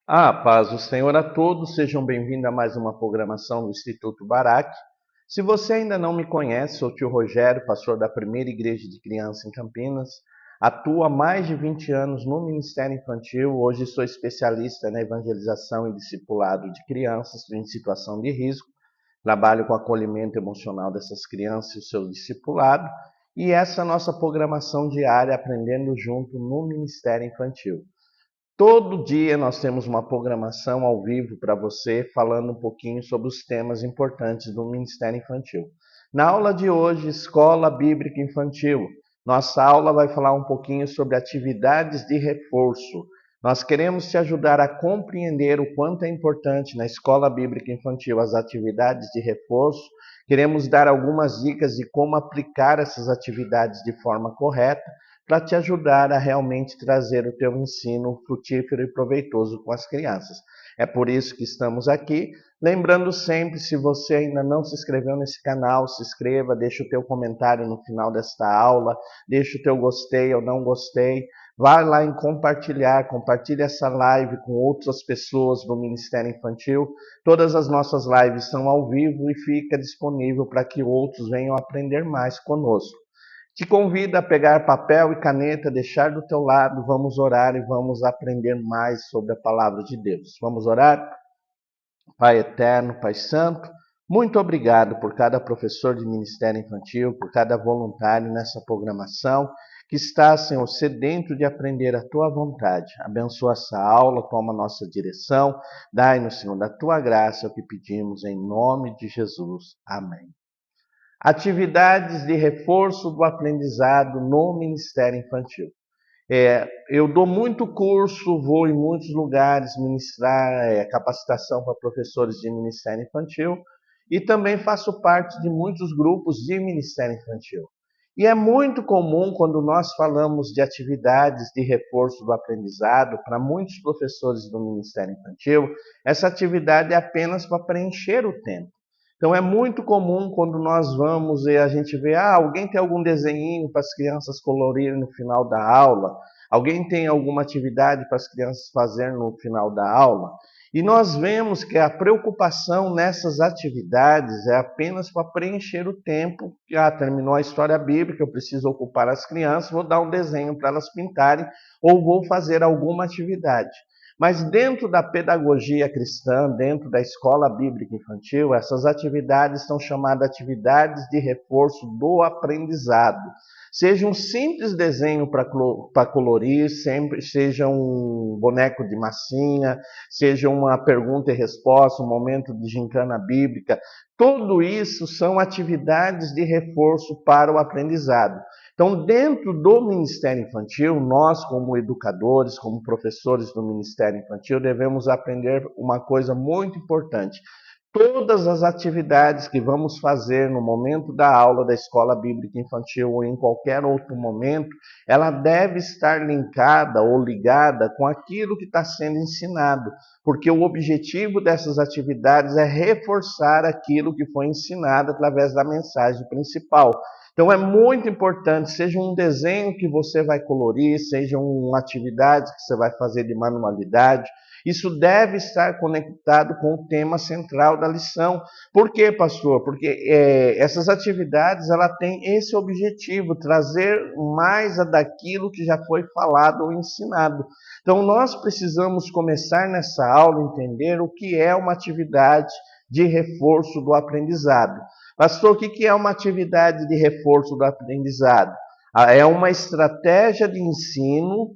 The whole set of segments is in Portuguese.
Paz do Senhor a todos, sejam bem-vindos a mais uma programação do Instituto Barak. Se você ainda não me conhece, sou o tio Rogério, pastor da Primeira Igreja de Criança em Campinas. Atuo há mais de 20 anos no Ministério Infantil. Hoje sou especialista na evangelização e discipulado de crianças em situação de risco. Trabalho com o acolhimento emocional dessas crianças e o seu discipulado. E essa é a nossa programação diária, Aprendendo Junto no Ministério Infantil. Todo dia nós temos uma programação ao vivo para você, falando um pouquinho sobre os temas importantes do Ministério Infantil. Na aula de hoje, Escola Bíblica Infantil, nossa aula vai falar um pouquinho sobre atividades de reforço. Nós queremos te ajudar a compreender o quanto é importante na Escola Bíblica Infantil as atividades de reforço. Queremos dar algumas dicas de como aplicar essas atividades de forma correta, para te ajudar a realmente trazer o teu ensino frutífero e proveitoso com as crianças. É por isso que estamos aqui. Lembrando sempre, se você ainda não se inscreveu nesse canal, se inscreva, deixa o teu comentário no final desta aula, deixa o teu gostei ou não gostei. Vai lá em compartilhar, compartilhe essa live com outras pessoas do Ministério Infantil. Todas as nossas lives são ao vivo e fica disponível para que outros venham aprender mais conosco. Te convido a pegar papel e caneta, deixar do teu lado, vamos orar e vamos aprender mais sobre a palavra de Deus. Vamos orar? Pai eterno, Pai santo, muito obrigado por cada professor de Ministério Infantil, por cada voluntário nessa programação que está, Senhor, sedento de aprender a Tua vontade. Abençoa essa aula, toma nossa direção, dai-nos, Senhor, da Tua graça, é o que pedimos em nome de Jesus. Amém. Atividades de reforço do aprendizado no Ministério Infantil. Eu dou muito curso, vou em muitos lugares ministrar capacitação para professores de Ministério Infantil e também faço parte de muitos grupos de Ministério Infantil. E é muito comum quando nós falamos de atividades de reforço do aprendizado para muitos professores do Ministério Infantil, essa atividade é apenas para preencher o tempo. Então é muito comum quando nós vamos e a gente vê, alguém tem algum desenho para as crianças colorirem no final da aula, alguém tem alguma atividade para as crianças fazerem no final da aula, e nós vemos que a preocupação nessas atividades é apenas para preencher o tempo, terminou a história bíblica, eu preciso ocupar as crianças, vou dar um desenho para elas pintarem, ou vou fazer alguma atividade. Mas dentro da pedagogia cristã, dentro da escola bíblica infantil, essas atividades são chamadas atividades de reforço do aprendizado. Seja um simples desenho para colorir, seja um boneco de massinha, seja uma pergunta e resposta, um momento de gincana bíblica, tudo isso são atividades de reforço para o aprendizado. Então, dentro do Ministério Infantil, nós, como educadores, como professores do Ministério Infantil, devemos aprender uma coisa muito importante. Todas as atividades que vamos fazer no momento da aula da Escola Bíblica Infantil ou em qualquer outro momento, ela deve estar linkada ou ligada com aquilo que está sendo ensinado, porque o objetivo dessas atividades é reforçar aquilo que foi ensinado através da mensagem principal. Então é muito importante, seja um desenho que você vai colorir, seja uma atividade que você vai fazer de manualidade, isso deve estar conectado com o tema central da lição. Por quê, pastor? Porque essas atividades ela têm esse objetivo, trazer mais daquilo que já foi falado ou ensinado. Então nós precisamos começar nessa aula a entender o que é uma atividade de reforço do aprendizado. Pastor, o que é uma atividade de reforço do aprendizado? É uma estratégia de ensino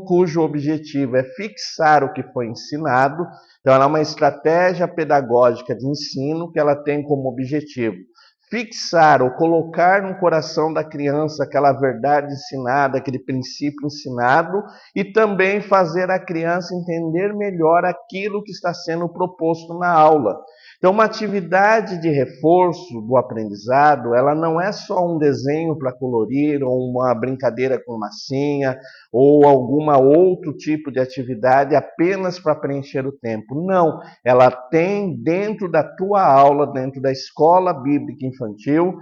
cujo objetivo é fixar o que foi ensinado. Então, ela é uma estratégia pedagógica de ensino que ela tem como objetivo fixar ou colocar no coração da criança aquela verdade ensinada, aquele princípio ensinado, e também fazer a criança entender melhor aquilo que está sendo proposto na aula. Então, uma atividade de reforço do aprendizado, ela não é só um desenho para colorir, ou uma brincadeira com massinha, ou alguma outro tipo de atividade apenas para preencher o tempo. Não, ela tem dentro da tua aula, dentro da escola bíblica infantil,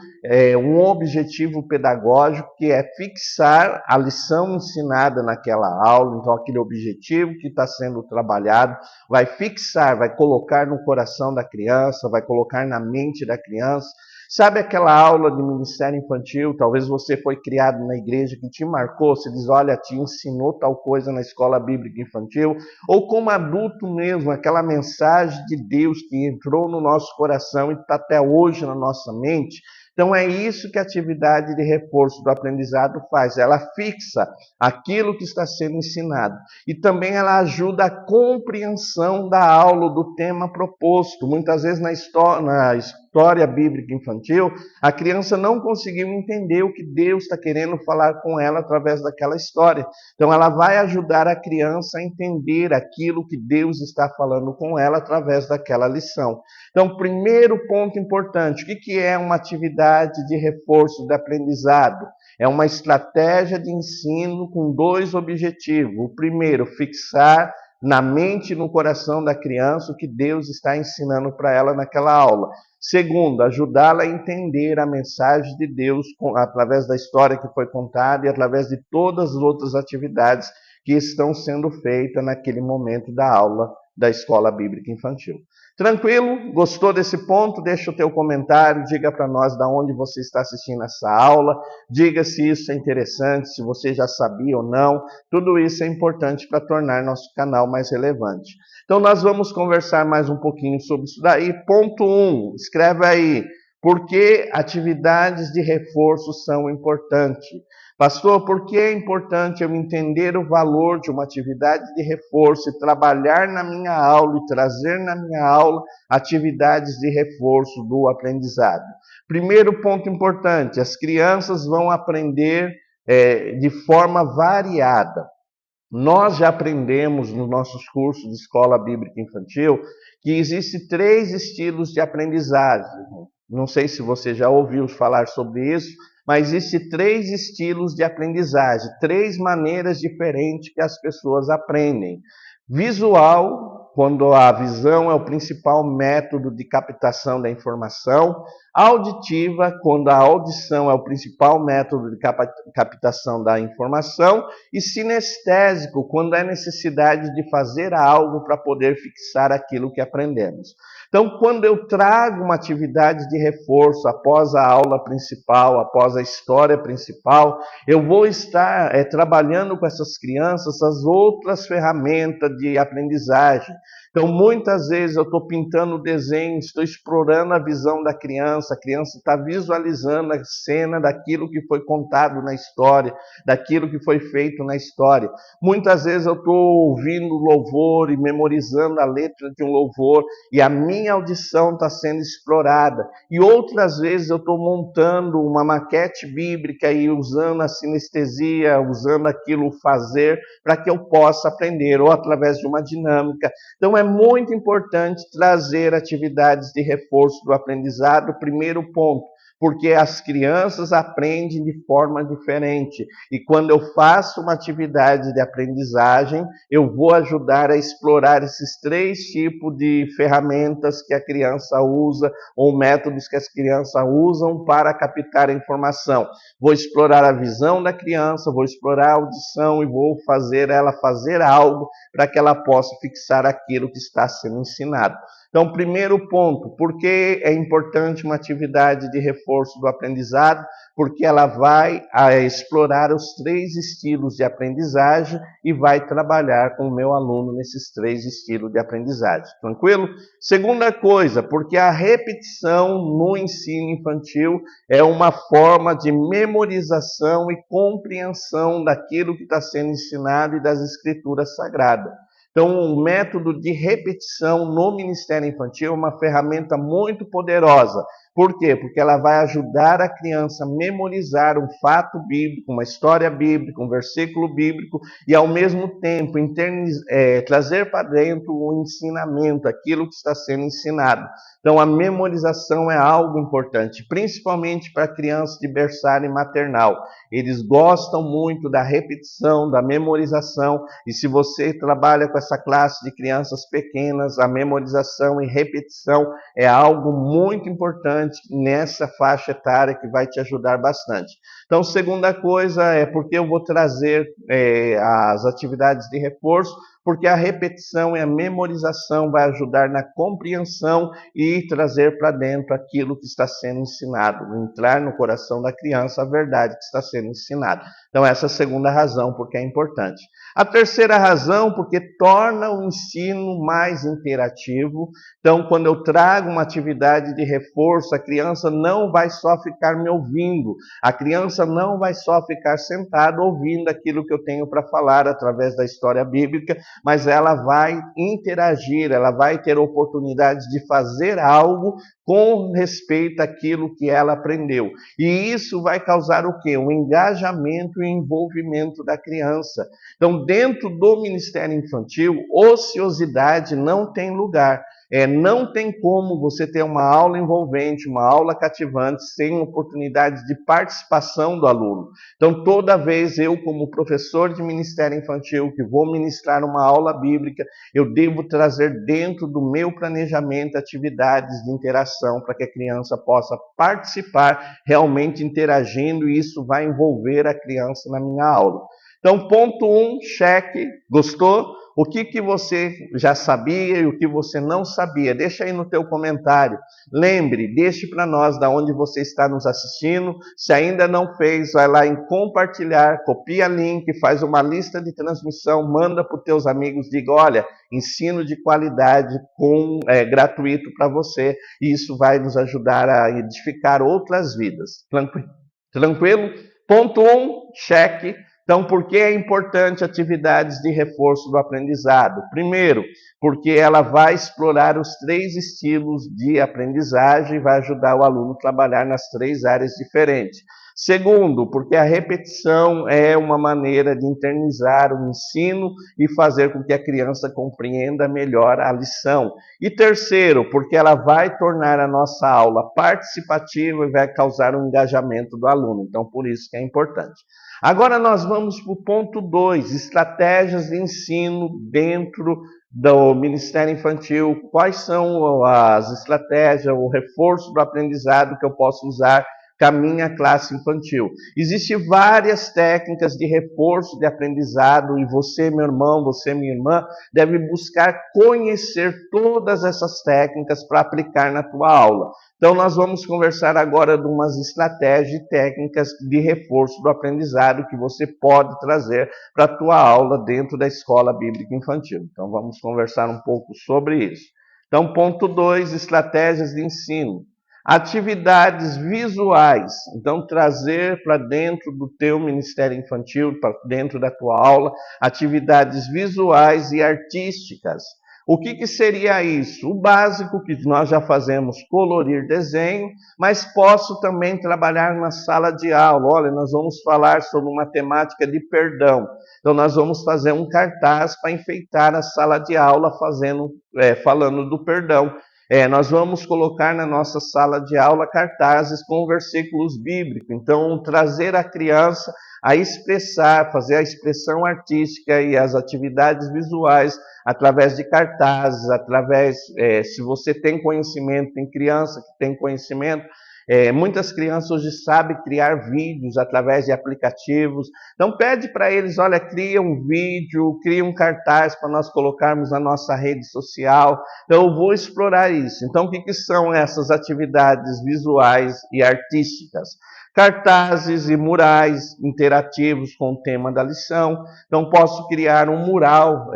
um objetivo pedagógico que é fixar a lição ensinada naquela aula. Então, aquele objetivo que está sendo trabalhado vai fixar, vai colocar no coração da criança, vai colocar na mente da criança. Sabe aquela aula de ministério infantil? Talvez você foi criado na igreja que te marcou, você diz, olha, te ensinou tal coisa na escola bíblica infantil, ou como adulto mesmo, aquela mensagem de Deus que entrou no nosso coração e está até hoje na nossa mente. Então é isso que a atividade de reforço do aprendizado faz, ela fixa aquilo que está sendo ensinado e também ela ajuda a compreensão da aula, do tema proposto. Muitas vezes na história bíblica infantil, a criança não conseguiu entender o que Deus está querendo falar com ela através daquela história. Então ela vai ajudar a criança a entender aquilo que Deus está falando com ela através daquela lição. Então, primeiro ponto importante, o que é uma atividade de reforço de aprendizado? É uma estratégia de ensino com dois objetivos. O primeiro, fixar na mente e no coração da criança o que Deus está ensinando para ela naquela aula. Segundo, ajudá-la a entender a mensagem de Deus através da história que foi contada e através de todas as outras atividades que estão sendo feitas naquele momento da aula da Escola Bíblica Infantil. Tranquilo? Gostou desse ponto? Deixa o teu comentário, diga para nós de onde você está assistindo essa aula, diga se isso é interessante, se você já sabia ou não. Tudo isso é importante para tornar nosso canal mais relevante. Então nós vamos conversar mais um pouquinho sobre isso daí. Ponto 1, escreve aí, por que atividades de reforço são importantes? Pastor, por que é importante eu entender o valor de uma atividade de reforço e trabalhar na minha aula e trazer na minha aula atividades de reforço do aprendizado? Primeiro ponto importante, as crianças vão aprender de forma variada. Nós já aprendemos nos nossos cursos de escola bíblica infantil que existem 3 estilos de aprendizagem. Não sei se você já ouviu falar sobre isso, mas existem 3 estilos de aprendizagem, 3 maneiras diferentes que as pessoas aprendem. Visual, quando a visão é o principal método de captação da informação. Auditiva, quando a audição é o principal método de captação da informação. E sinestésico, quando há necessidade de fazer algo para poder fixar aquilo que aprendemos. Então, quando eu trago uma atividade de reforço após a aula principal, após a história principal, eu vou estar trabalhando com essas crianças as outras ferramentas de aprendizagem. Então, muitas vezes eu estou pintando o desenho, estou explorando a visão da criança, a criança está visualizando a cena daquilo que foi contado na história, daquilo que foi feito na história. Muitas vezes eu estou ouvindo louvor e memorizando a letra de um louvor e a minha audição está sendo explorada. E outras vezes eu estou montando uma maquete bíblica e usando a sinestesia, usando aquilo fazer para que eu possa aprender, ou através de uma dinâmica. Então é muito importante trazer atividades de reforço do aprendizado, primeiro ponto, porque as crianças aprendem de forma diferente. E quando eu faço uma atividade de aprendizagem, eu vou ajudar a explorar esses 3 tipos de ferramentas que a criança usa, ou métodos que as crianças usam para captar a informação. Vou explorar a visão da criança, vou explorar a audição e vou fazer ela fazer algo para que ela possa fixar aquilo que está sendo ensinado. Então, primeiro ponto, por que é importante uma atividade de reforço do aprendizado? Porque ela vai explorar os 3 estilos de aprendizagem e vai trabalhar com o meu aluno nesses 3 estilos de aprendizagem. Tranquilo? Segunda coisa, porque a repetição no ensino infantil é uma forma de memorização e compreensão daquilo que está sendo ensinado e das escrituras sagradas. Então, o método de repetição no Ministério Infantil é uma ferramenta muito poderosa. Por quê? Porque ela vai ajudar a criança a memorizar um fato bíblico, uma história bíblica, um versículo bíblico e, ao mesmo tempo, trazer para dentro o ensinamento, aquilo que está sendo ensinado. Então, a memorização é algo importante, principalmente para crianças de berçário maternal. Eles gostam muito da repetição, da memorização, e se você trabalha com essa classe de crianças pequenas, a memorização e repetição é algo muito importante importante nessa faixa etária que vai te ajudar bastante. Então, segunda coisa é porque eu vou trazer as atividades de reforço, porque a repetição e a memorização vai ajudar na compreensão e trazer para dentro aquilo que está sendo ensinado, entrar no coração da criança a verdade que está sendo ensinada. Então, essa é a segunda razão, porque é importante. A terceira razão, porque torna o ensino mais interativo. Então, quando eu trago uma atividade de reforço, a criança não vai só ficar me ouvindo, a criança não vai só ficar sentada ouvindo aquilo que eu tenho para falar através da história bíblica, mas ela vai interagir, ela vai ter oportunidade de fazer algo com respeito àquilo que ela aprendeu. E isso vai causar o quê? Um engajamento e envolvimento da criança. Então, dentro do Ministério Infantil, ociosidade não tem lugar. Não tem como você ter uma aula envolvente, uma aula cativante, sem oportunidade de participação do aluno. Então, toda vez eu, como professor de Ministério Infantil, que vou ministrar uma aula bíblica, eu devo trazer dentro do meu planejamento atividades de interação para que a criança possa participar, realmente interagindo, e isso vai envolver a criança na minha aula. Então, ponto 1, cheque. Gostou? O que você já sabia e o que você não sabia? Deixa aí no teu comentário. Lembre, deixe para nós de onde você está nos assistindo. Se ainda não fez, vai lá em compartilhar, copia link, faz uma lista de transmissão, manda para os teus amigos, diga, olha, ensino de qualidade gratuito para você. E isso vai nos ajudar a edificar outras vidas. Tranquilo? Ponto 1, cheque. Então, por que é importante atividades de reforço do aprendizado? Primeiro, porque ela vai explorar os 3 estilos de aprendizagem e vai ajudar o aluno a trabalhar nas 3 áreas diferentes. Segundo, porque a repetição é uma maneira de internizar o ensino e fazer com que a criança compreenda melhor a lição. E terceiro, porque ela vai tornar a nossa aula participativa e vai causar um engajamento do aluno. Então, por isso que é importante. Agora nós vamos para o ponto 2, estratégias de ensino dentro do Ministério Infantil. Quais são as estratégias, o reforço do aprendizado que eu posso usar com a minha classe infantil? Existem várias técnicas de reforço de aprendizado e você, meu irmão, você, minha irmã, deve buscar conhecer todas essas técnicas para aplicar na tua aula. Então, nós vamos conversar agora de umas estratégias e técnicas de reforço do aprendizado que você pode trazer para a tua aula dentro da Escola Bíblica Infantil. Então, vamos conversar um pouco sobre isso. Então, ponto 2, estratégias de ensino. Atividades visuais, então trazer para dentro do teu Ministério Infantil, para dentro da tua aula, atividades visuais e artísticas. O que seria isso? O básico que nós já fazemos, colorir desenho, mas posso também trabalhar na sala de aula. Olha, nós vamos falar sobre uma temática de perdão. Então nós vamos fazer um cartaz para enfeitar a sala de aula falando do perdão. Nós vamos colocar na nossa sala de aula cartazes com versículos bíblicos. Então, trazer a criança a expressar, fazer a expressão artística e as atividades visuais através de cartazes, se você tem conhecimento, tem criança que tem conhecimento, muitas crianças hoje sabem criar vídeos através de aplicativos. Então pede para eles, olha, cria um vídeo, cria um cartaz para nós colocarmos na nossa rede social. Então eu vou explorar isso. Então o que são essas atividades visuais e artísticas? Cartazes e murais interativos com o tema da lição. Então posso criar um mural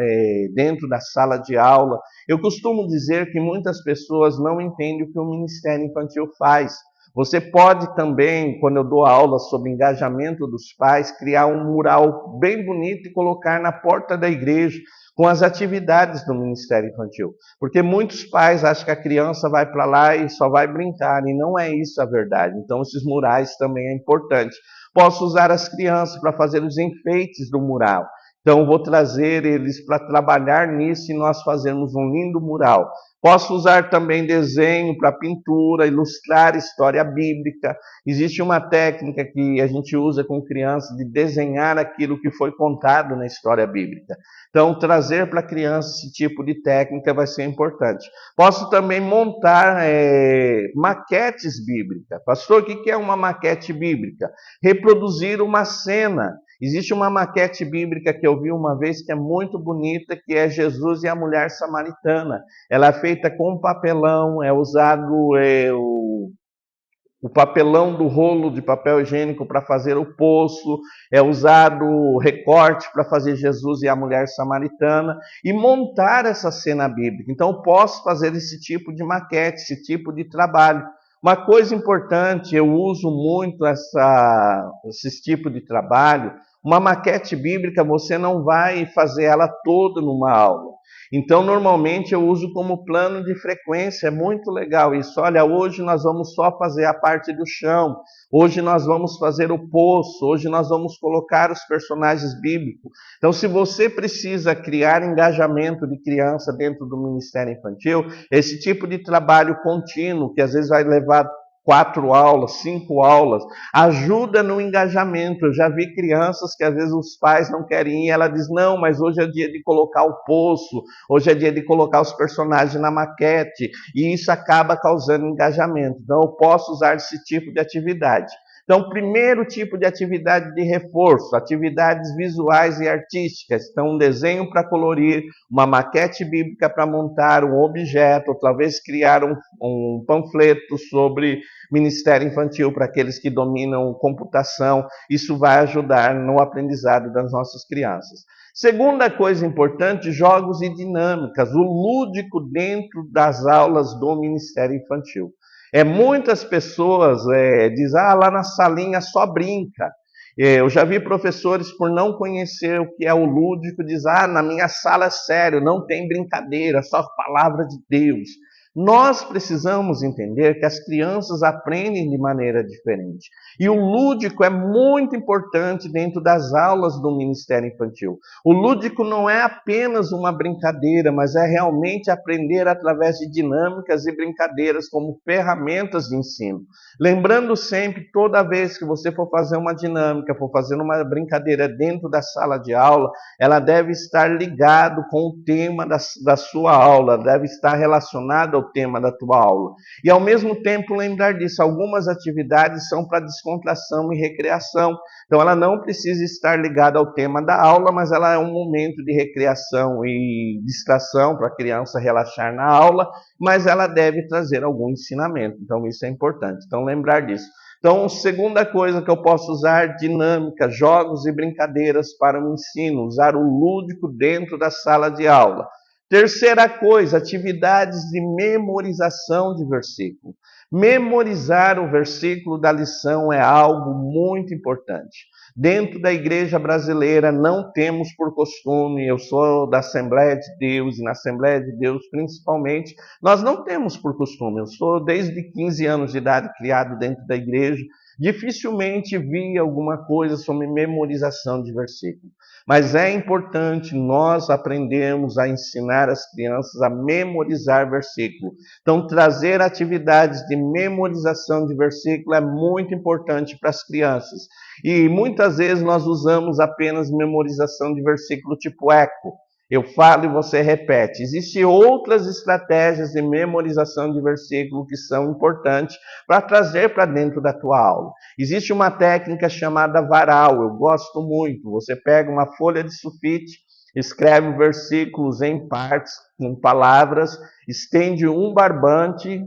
dentro da sala de aula. Eu costumo dizer que muitas pessoas não entendem o que o Ministério Infantil faz. Você pode também, quando eu dou aula sobre engajamento dos pais, criar um mural bem bonito e colocar na porta da igreja com as atividades do Ministério Infantil. Porque muitos pais acham que a criança vai para lá e só vai brincar, e não é isso a verdade. Então esses murais também é importante. Posso usar as crianças para fazer os enfeites do mural. Então, vou trazer eles para trabalhar nisso e nós fazermos um lindo mural. Posso usar também desenho para pintura, ilustrar história bíblica. Existe uma técnica que a gente usa com crianças de desenhar aquilo que foi contado na história bíblica. Então, trazer para a criança esse tipo de técnica vai ser importante. Posso também montar maquetes bíblicas. Pastor, o que é uma maquete bíblica? Reproduzir uma cena. Existe uma maquete bíblica que eu vi uma vez que é muito bonita, que é Jesus e a mulher samaritana. Ela é feita com papelão, é usado o papelão do rolo de papel higiênico para fazer o poço, é usado o recorte para fazer Jesus e a mulher samaritana, e montar essa cena bíblica. Então, eu posso fazer esse tipo de maquete, esse tipo de trabalho. Uma coisa importante, eu uso muito esse tipo de trabalho. Uma maquete bíblica, você não vai fazer ela toda numa aula. Então, normalmente eu uso como plano de frequência, é muito legal isso. Olha, hoje nós vamos só fazer a parte do chão, hoje nós vamos fazer o poço, hoje nós vamos colocar os personagens bíblicos. Então, se você precisa criar engajamento de criança dentro do Ministério Infantil, esse tipo de trabalho contínuo, que às vezes vai levar 4 aulas, 5 aulas, ajuda no engajamento. Eu já vi crianças que às vezes os pais não querem ir, ela diz, não, mas hoje é dia de colocar o poço, hoje é dia de colocar os personagens na maquete, e isso acaba causando engajamento. Então eu posso usar esse tipo de atividade. Então, primeiro tipo de atividade de reforço, atividades visuais e artísticas. Então, um desenho para colorir, uma maquete bíblica para montar um objeto, ou talvez criar um panfleto sobre ministério infantil para aqueles que dominam computação. Isso vai ajudar no aprendizado das nossas crianças. Segunda coisa importante, jogos e dinâmicas, o lúdico dentro das aulas do Ministério Infantil. Muitas pessoas dizem, lá na salinha só brinca. Eu já vi professores, por não conhecer o que é o lúdico, dizem, na minha sala é sério, não tem brincadeira, só palavra de Deus. Nós precisamos entender que as crianças aprendem de maneira diferente. E o lúdico é muito importante dentro das aulas do Ministério Infantil. O lúdico não é apenas uma brincadeira, mas é realmente aprender através de dinâmicas e brincadeiras como ferramentas de ensino. Lembrando sempre, toda vez que você for fazer uma dinâmica, for fazer uma brincadeira dentro da sala de aula, ela deve estar ligada com o tema da sua aula, deve estar relacionada ao tema da tua aula. E ao mesmo tempo lembrar disso, algumas atividades são para descontração e recreação. Então ela não precisa estar ligada ao tema da aula, mas ela é um momento de recreação e distração para a criança relaxar na aula, mas ela deve trazer algum ensinamento. Então isso é importante. Então lembrar disso. Então, segunda coisa que eu posso usar, dinâmica, jogos e brincadeiras para o ensino, usar o lúdico dentro da sala de aula. Terceira coisa, atividades de memorização de versículo. Memorizar o versículo da lição é algo muito importante. Dentro da igreja brasileira não temos por costume, eu sou da Assembleia de Deus, e na Assembleia de Deus principalmente, nós não temos por costume, eu sou desde 15 anos de idade criado dentro da igreja, dificilmente vi alguma coisa sobre memorização de versículo. Mas é importante nós aprendermos a ensinar as crianças a memorizar versículo. Então, trazer atividades de memorização de versículo é muito importante para as crianças. E muitas vezes nós usamos apenas memorização de versículo tipo eco. Eu falo e você repete. Existem outras estratégias de memorização de versículo que são importantes para trazer para dentro da tua aula. Existe uma técnica chamada varal, eu gosto muito. Você pega uma folha de sulfite, escreve versículos em partes, com palavras, estende um barbante,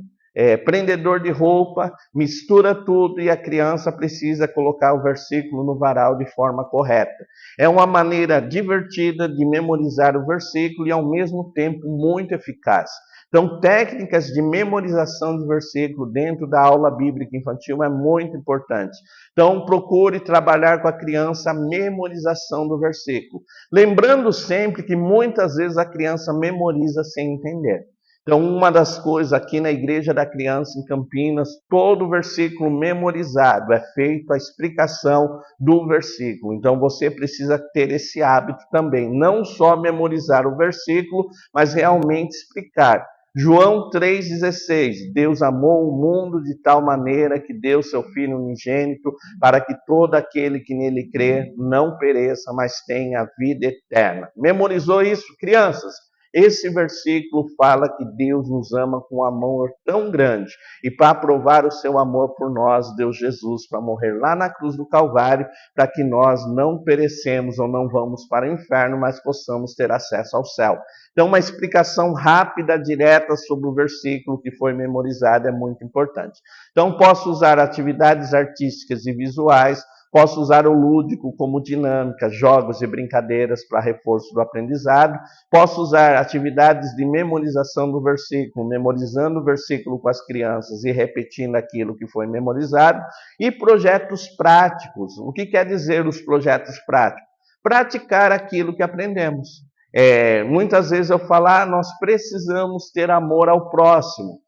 prendedor de roupa, mistura tudo e a criança precisa colocar o versículo no varal de forma correta. É uma maneira divertida de memorizar o versículo e ao mesmo tempo muito eficaz. Então, técnicas de memorização de versículo dentro da aula bíblica infantil é muito importante. Então, procure trabalhar com a criança a memorização do versículo. Lembrando sempre que muitas vezes a criança memoriza sem entender. Então, uma das coisas aqui na Igreja da Criança em Campinas, todo versículo memorizado, é feito a explicação do versículo. Então, você precisa ter esse hábito também, não só memorizar o versículo, mas realmente explicar. João 3,16, Deus amou o mundo de tal maneira que deu seu Filho unigênito, para que todo aquele que nele crê não pereça, mas tenha vida eterna. Memorizou isso, crianças? Esse versículo fala que Deus nos ama com um amor tão grande. E para provar o seu amor por nós, deu Jesus para morrer lá na cruz do Calvário, para que nós não perecemos ou não vamos para o inferno, mas possamos ter acesso ao céu. Então, uma explicação rápida, direta sobre o versículo que foi memorizado é muito importante. Então, posso usar atividades artísticas e visuais, posso usar o lúdico como dinâmica, jogos e brincadeiras para reforço do aprendizado. Posso usar atividades de memorização do versículo, memorizando o versículo com as crianças e repetindo aquilo que foi memorizado. E projetos práticos. O que quer dizer os projetos práticos? Praticar aquilo que aprendemos. Muitas vezes eu falo, nós precisamos ter amor ao próximo.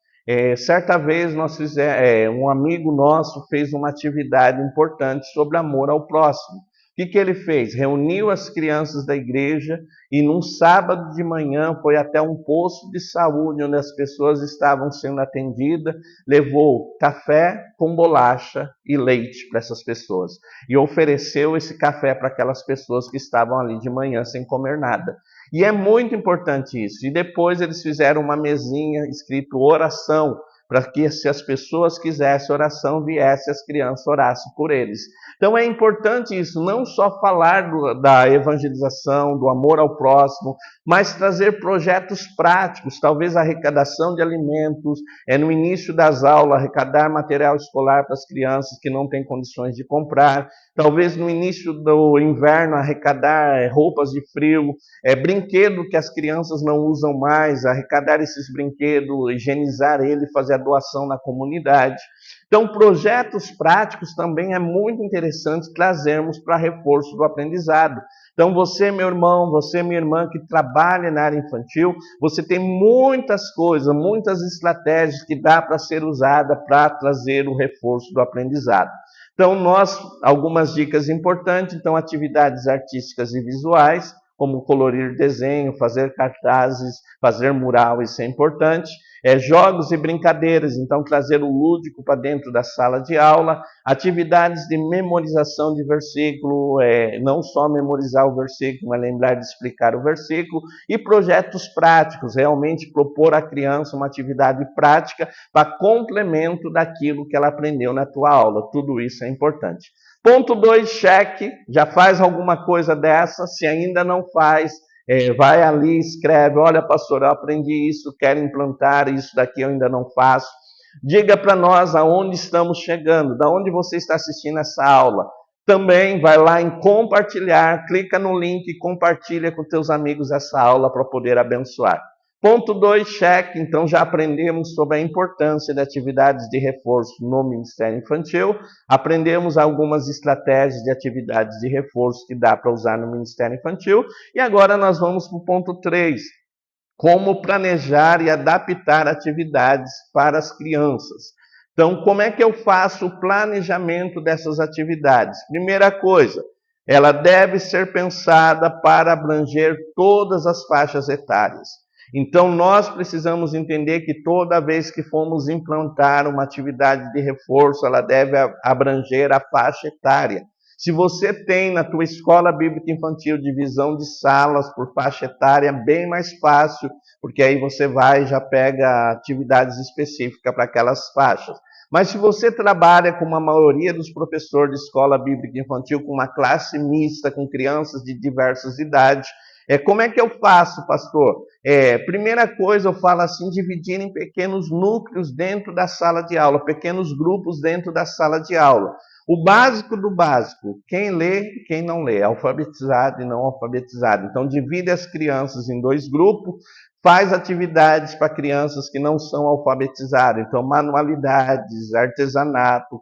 Certa vez um amigo nosso fez uma atividade importante sobre amor ao próximo. O que ele fez? Reuniu as crianças da igreja e num sábado de manhã foi até um posto de saúde onde as pessoas estavam sendo atendidas, levou café com bolacha e leite para essas pessoas e ofereceu esse café para aquelas pessoas que estavam ali de manhã sem comer nada. E é muito importante isso. E depois eles fizeram uma mesinha escrito oração, para que se as pessoas quisessem oração, viessem as crianças orassem por eles. Então é importante isso, não só falar da evangelização, do amor ao próximo, mas trazer projetos práticos, talvez arrecadação de alimentos, no início das aulas, arrecadar material escolar para as crianças que não têm condições de comprar, talvez no início do inverno arrecadar roupas de frio, brinquedo que as crianças não usam mais, arrecadar esses brinquedos, higienizar ele, fazer a doação na comunidade. Então, projetos práticos também é muito interessante trazermos para reforço do aprendizado. Então, você, meu irmão, você, minha irmã, que trabalha na área infantil, você tem muitas coisas, muitas estratégias que dá para ser usada para trazer o reforço do aprendizado. Então, algumas dicas importantes, então, atividades artísticas e visuais, como colorir desenho, fazer cartazes, fazer mural, isso é importante. Jogos e brincadeiras, então trazer o lúdico para dentro da sala de aula. Atividades de memorização de versículo, não só memorizar o versículo, mas lembrar de explicar o versículo. E projetos práticos, realmente propor à criança uma atividade prática para complemento daquilo que ela aprendeu na tua aula. Tudo isso é importante. Ponto 2, cheque. Já faz alguma coisa dessa? Se ainda não faz, vai ali, escreve, olha pastor, eu aprendi isso, quero implantar, isso daqui eu ainda não faço. Diga para nós aonde estamos chegando, da onde você está assistindo essa aula. Também vai lá em compartilhar, clica no link e compartilha com teus amigos essa aula para poder abençoar. Ponto 2, cheque. Então já aprendemos sobre a importância de atividades de reforço no Ministério Infantil. Aprendemos algumas estratégias de atividades de reforço que dá para usar no Ministério Infantil. E agora nós vamos para o ponto 3. Como planejar e adaptar atividades para as crianças. Então, como é que eu faço o planejamento dessas atividades? Primeira coisa, ela deve ser pensada para abranger todas as faixas etárias. Então, nós precisamos entender que toda vez que formos implantar uma atividade de reforço, ela deve abranger a faixa etária. Se você tem na tua escola bíblica infantil divisão de salas por faixa etária, é bem mais fácil, porque aí você vai e já pega atividades específicas para aquelas faixas. Mas se você trabalha com uma maioria dos professores de escola bíblica infantil, com uma classe mista, com crianças de diversas idades, como é que eu faço, pastor? Primeira coisa, eu falo assim, dividir em pequenos núcleos dentro da sala de aula, pequenos grupos dentro da sala de aula. O básico do básico, quem lê e quem não lê, alfabetizado e não alfabetizado. Então, divide as crianças em 2 grupos, faz atividades para crianças que não são alfabetizadas. Então, manualidades, artesanato,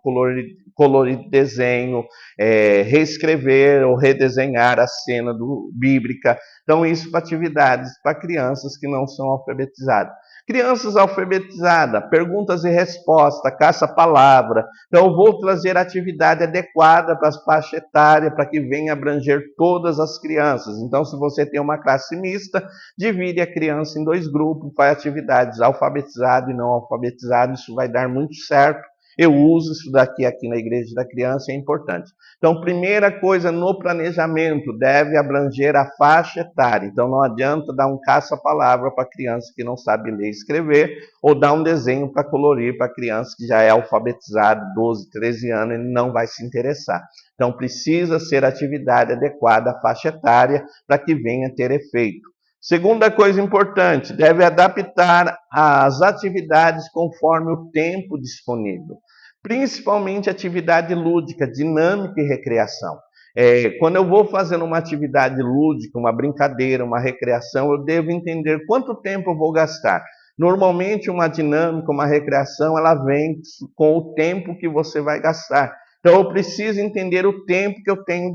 colorir desenho, reescrever ou redesenhar a cena bíblica. Então, isso para atividades para crianças que não são alfabetizadas. Crianças alfabetizadas, perguntas e respostas, caça-palavra. Então, eu vou trazer atividade adequada para as faixas etárias, para que venha abranger todas as crianças. Então, se você tem uma classe mista, divide a criança em 2 grupos, faz atividades alfabetizado e não alfabetizado, isso vai dar muito certo. Eu uso isso daqui aqui na Igreja da Criança, é importante. Então, primeira coisa no planejamento, deve abranger a faixa etária. Então, não adianta dar um caça-palavra para criança que não sabe ler e escrever, ou dar um desenho para colorir para criança que já é alfabetizado, 12, 13 anos, ele não vai se interessar. Então, precisa ser atividade adequada à faixa etária para que venha ter efeito. Segunda coisa importante, deve adaptar as atividades conforme o tempo disponível, principalmente atividade lúdica, dinâmica e recreação. Quando eu vou fazendo uma atividade lúdica, uma brincadeira, uma recreação, eu devo entender quanto tempo eu vou gastar. Normalmente uma dinâmica, uma recreação, ela vem com o tempo que você vai gastar. Então, eu preciso entender o tempo que eu tenho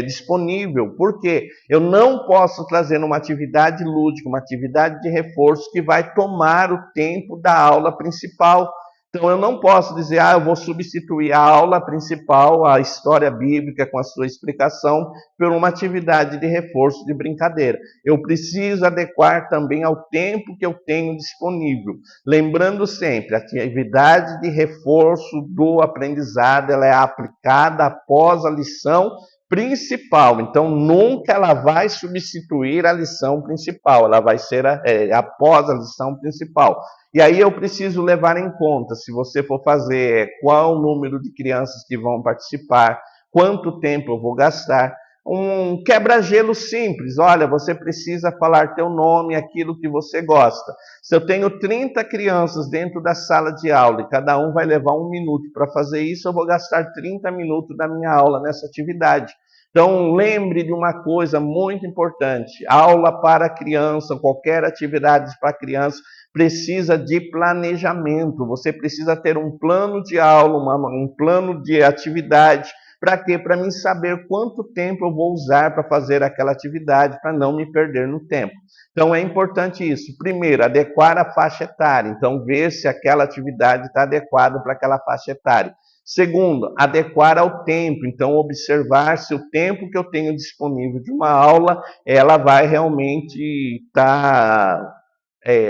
disponível. Por quê? Eu não posso trazer uma atividade lúdica, uma atividade de reforço que vai tomar o tempo da aula principal. Então, eu não posso dizer, eu vou substituir a aula principal, a história bíblica com a sua explicação, por uma atividade de reforço de brincadeira. Eu preciso adequar também ao tempo que eu tenho disponível. Lembrando sempre, a atividade de reforço do aprendizado, ela é aplicada após a lição principal. Então, nunca ela vai substituir a lição principal, ela vai ser após a lição principal. E aí eu preciso levar em conta, se você for fazer, qual o número de crianças que vão participar, quanto tempo eu vou gastar. Um quebra-gelo simples, olha, você precisa falar teu nome, aquilo que você gosta. Se eu tenho 30 crianças dentro da sala de aula e cada um vai levar 1 minuto para fazer isso, eu vou gastar 30 minutos da minha aula nessa atividade. Então, lembre de uma coisa muito importante, aula para criança, qualquer atividade para criança, precisa de planejamento, você precisa ter um plano de aula, um plano de atividade. Para quê? Para mim saber quanto tempo eu vou usar para fazer aquela atividade, para não me perder no tempo. Então é importante isso. Primeiro, adequar a faixa etária. Então, ver se aquela atividade está adequada para aquela faixa etária. Segundo, adequar ao tempo. Então, observar se o tempo que eu tenho disponível de uma aula, ela vai realmente estar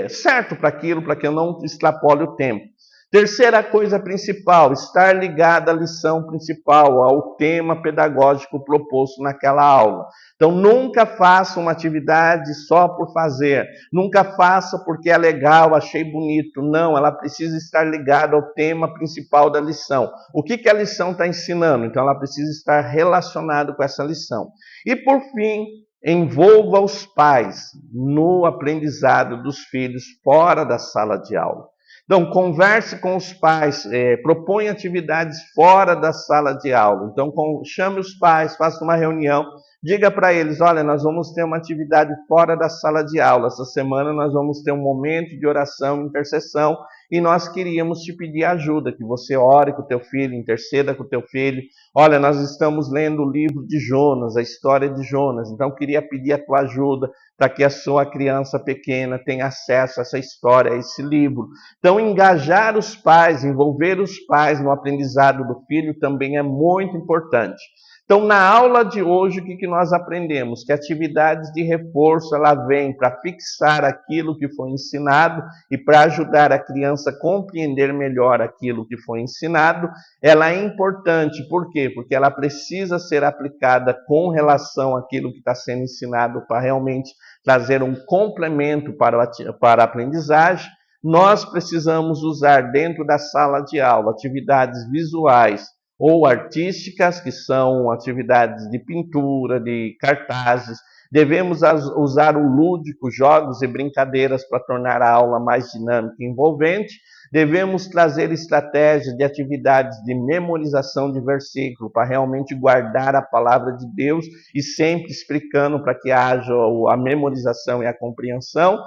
certo para aquilo, para que eu não extrapole o tempo. Terceira coisa principal, estar ligado à lição principal, ao tema pedagógico proposto naquela aula. Então, nunca faça uma atividade só por fazer. Nunca faça porque é legal, achei bonito. Não, ela precisa estar ligada ao tema principal da lição. O que a lição está ensinando? Então, ela precisa estar relacionada com essa lição. E, por fim, envolva os pais no aprendizado dos filhos fora da sala de aula. Então, converse com os pais, proponha atividades fora da sala de aula. Então, chame os pais, faça uma reunião, diga para eles, olha, nós vamos ter uma atividade fora da sala de aula. Essa semana nós vamos ter um momento de oração, intercessão, e nós queríamos te pedir ajuda, que você ore com o teu filho, interceda com o teu filho. Olha, nós estamos lendo o livro de Jonas, a história de Jonas, então queria pedir a tua ajuda para que a sua criança pequena tenha acesso a essa história, a esse livro. Então, engajar os pais, envolver os pais no aprendizado do filho também é muito importante. Então, na aula de hoje, o que nós aprendemos? Que atividades de reforço, ela vem para fixar aquilo que foi ensinado e para ajudar a criança a compreender melhor aquilo que foi ensinado. Ela é importante, por quê? Porque ela precisa ser aplicada com relação àquilo que está sendo ensinado para realmente trazer um complemento para a aprendizagem. Nós precisamos usar dentro da sala de aula atividades visuais ou artísticas, que são atividades de pintura, de cartazes. Devemos usar o lúdico, jogos e brincadeiras para tornar a aula mais dinâmica e envolvente. Devemos trazer estratégias de atividades de memorização de versículo, para realmente guardar a palavra de Deus e sempre explicando para que haja a memorização e a compreensão.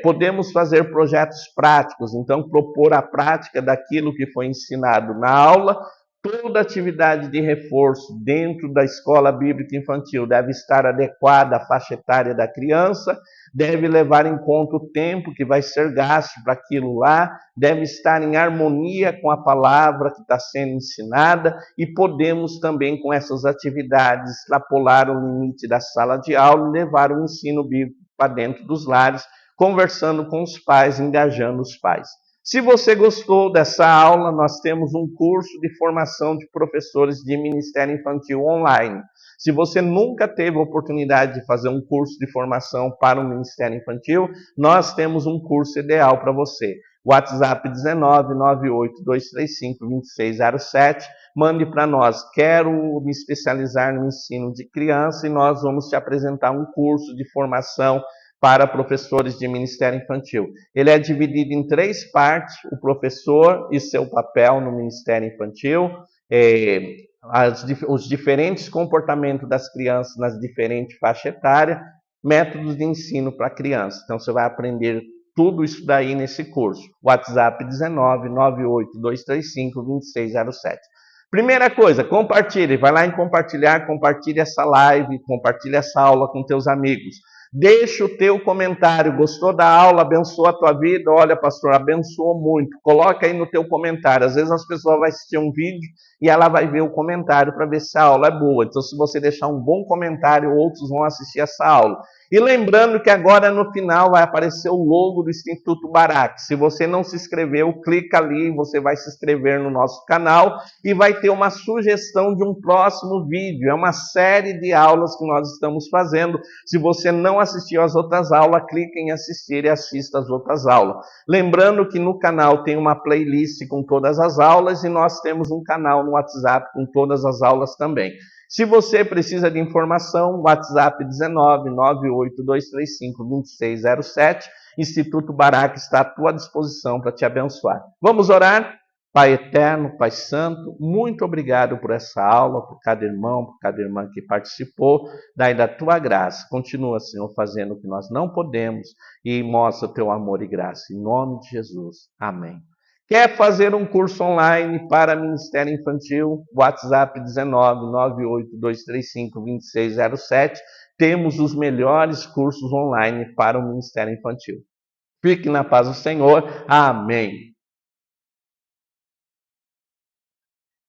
Podemos fazer projetos práticos, então propor a prática daquilo que foi ensinado na aula, Toda atividade de reforço dentro da escola bíblica infantil deve estar adequada à faixa etária da criança, deve levar em conta o tempo que vai ser gasto para aquilo lá, deve estar em harmonia com a palavra que está sendo ensinada e podemos também, com essas atividades, extrapolar o limite da sala de aula e levar o ensino bíblico para dentro dos lares, conversando com os pais, engajando os pais. Se você gostou dessa aula, nós temos um curso de formação de professores de Ministério Infantil online. Se você nunca teve a oportunidade de fazer um curso de formação para o Ministério Infantil, nós temos um curso ideal para você. WhatsApp 19 98235 2607. Mande para nós, quero me especializar no ensino de criança e nós vamos te apresentar um curso de formação para professores de Ministério Infantil. Ele é dividido em 3 partes, o professor e seu papel no Ministério Infantil, os diferentes comportamentos das crianças nas diferentes faixas etárias, métodos de ensino para a criança. Então você vai aprender tudo isso daí nesse curso. WhatsApp 19 98235 2607. Primeira coisa, compartilhe. Vai lá em compartilhar, compartilhe essa live, compartilhe essa aula com teus amigos. Deixa o teu comentário. Gostou da aula? Abençoou a tua vida? Olha, pastor, abençoou muito. Coloca aí no teu comentário. Às vezes as pessoas vão assistir um vídeo e ela vai ver o comentário para ver se a aula é boa. Então, se você deixar um bom comentário, outros vão assistir essa aula. E lembrando que agora no final vai aparecer o logo do Instituto Barak. Se você não se inscreveu, clica ali, você vai se inscrever no nosso canal e vai ter uma sugestão de um próximo vídeo. É uma série de aulas que nós estamos fazendo. Se você não assistiu às outras aulas, clique em assistir e assista às outras aulas. Lembrando que no canal tem uma playlist com todas as aulas e nós temos um canal no WhatsApp com todas as aulas também. Se você precisa de informação, WhatsApp 19 98235 2607. Instituto Barak está à tua disposição para te abençoar. Vamos orar? Pai eterno, Pai santo, muito obrigado por essa aula, por cada irmão, por cada irmã que participou. Dai da tua graça. Continua, Senhor, fazendo o que nós não podemos e mostra o teu amor e graça. Em nome de Jesus. Amém. Quer fazer um curso online para Ministério Infantil? WhatsApp 19 98235 2607. Temos os melhores cursos online para o Ministério Infantil. Fique na paz do Senhor. Amém.